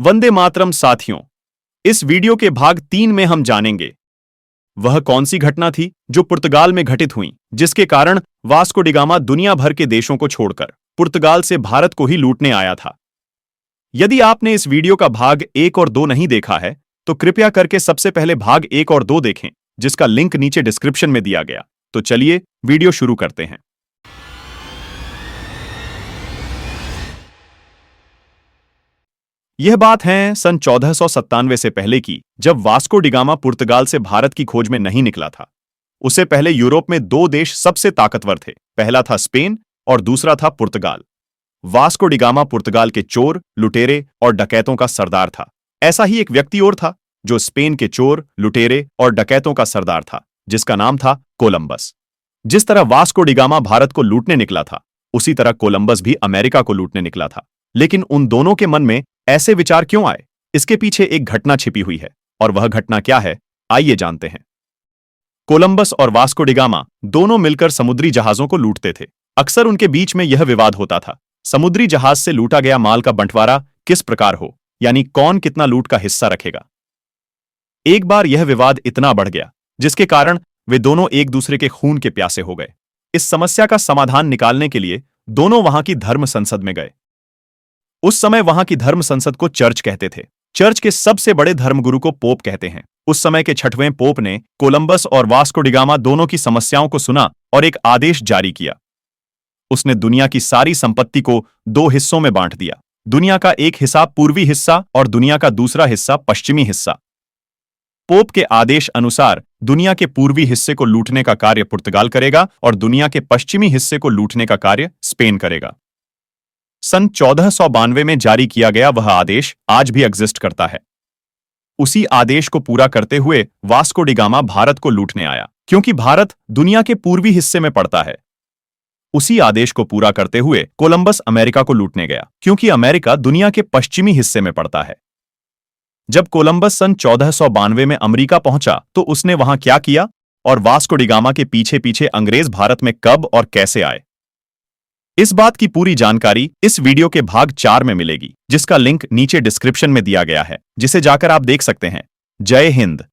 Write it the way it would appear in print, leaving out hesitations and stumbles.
वंदे मातरम साथियों, इस वीडियो के भाग 3 में हम जानेंगे वह कौन सी घटना थी जो पुर्तगाल में घटित हुई, जिसके कारण वास्को डी गामा दुनिया भर के देशों को छोड़कर पुर्तगाल से भारत को ही लूटने आया था। यदि आपने इस वीडियो का भाग 1 और 2 नहीं देखा है तो कृपया करके सबसे पहले भाग 1 और 2 देखें, जिसका लिंक नीचे डिस्क्रिप्शन में दिया गया। तो चलिए वीडियो शुरू करते हैं। यह बात है सन 1497 से पहले की, जब वास्को डी गामा पुर्तगाल से भारत की खोज में नहीं निकला था। उससे पहले यूरोप में 2 देश सबसे ताकतवर थे, पहला था स्पेन और दूसरा था पुर्तगाल। वास्को डी गामा पुर्तगाल के चोर, लुटेरे और डकैतों का सरदार था। ऐसा ही एक व्यक्ति और था जो स्पेन के चोर, लुटेरे और डकैतों का सरदार था, जिसका नाम था कोलंबस। जिस तरह वास्को डी गामा भारत को लूटने निकला था, उसी तरह कोलंबस भी अमेरिका को लूटने निकला था। लेकिन उन दोनों के मन में ऐसे विचार क्यों आए, इसके पीछे एक घटना छिपी हुई है, और वह घटना क्या है, आइए जानते हैं। कोलंबस और वास्को डी गामा दोनों मिलकर समुद्री जहाजों को लूटते थे। अक्सर उनके बीच में यह विवाद होता था, समुद्री जहाज से लूटा गया माल का बंटवारा किस प्रकार हो, यानी कौन कितना लूट का हिस्सा रखेगा। एक बार यह विवाद इतना बढ़ गया जिसके कारण वे दोनों एक दूसरे के खून के प्यासे हो गए। इस समस्या का समाधान निकालने के लिए दोनों वहां की धर्म संसद में गए। उस समय वहां की धर्म संसद को चर्च कहते थे। चर्च के सबसे बड़े धर्मगुरु को पोप कहते हैं। उस समय के 6वें पोप ने कोलंबस और वास्को डी गामा दोनों की समस्याओं को सुना और एक आदेश जारी किया। उसने दुनिया की सारी संपत्ति को 2 हिस्सों में बांट दिया। दुनिया का एक हिस्सा पूर्वी हिस्सा और दुनिया का दूसरा हिस्सा पश्चिमी हिस्सा। पोप के आदेश अनुसार दुनिया के पूर्वी हिस्से को लूटने का कार्य पुर्तगाल करेगा और दुनिया के पश्चिमी हिस्से को लूटने का कार्य स्पेन करेगा। सन 1492 में जारी किया गया वह आदेश आज भी एग्जिस्ट करता है। उसी आदेश को पूरा करते हुए वास्को डी गामा भारत को लूटने आया, क्योंकि भारत दुनिया के पूर्वी हिस्से में पड़ता है। उसी आदेश को पूरा करते हुए कोलंबस अमेरिका को लूटने गया, क्योंकि अमेरिका दुनिया के पश्चिमी हिस्से में पड़ता है। जब कोलंबस सन 1492 में अमेरिका पहुंचा तो उसने वहां क्या किया और वास्को डी गामा के पीछे पीछे अंग्रेज भारत में कब और कैसे आए, इस बात की पूरी जानकारी इस वीडियो के भाग 4 में मिलेगी, जिसका लिंक नीचे डिस्क्रिप्शन में दिया गया है, जिसे जाकर आप देख सकते हैं। जय हिंद।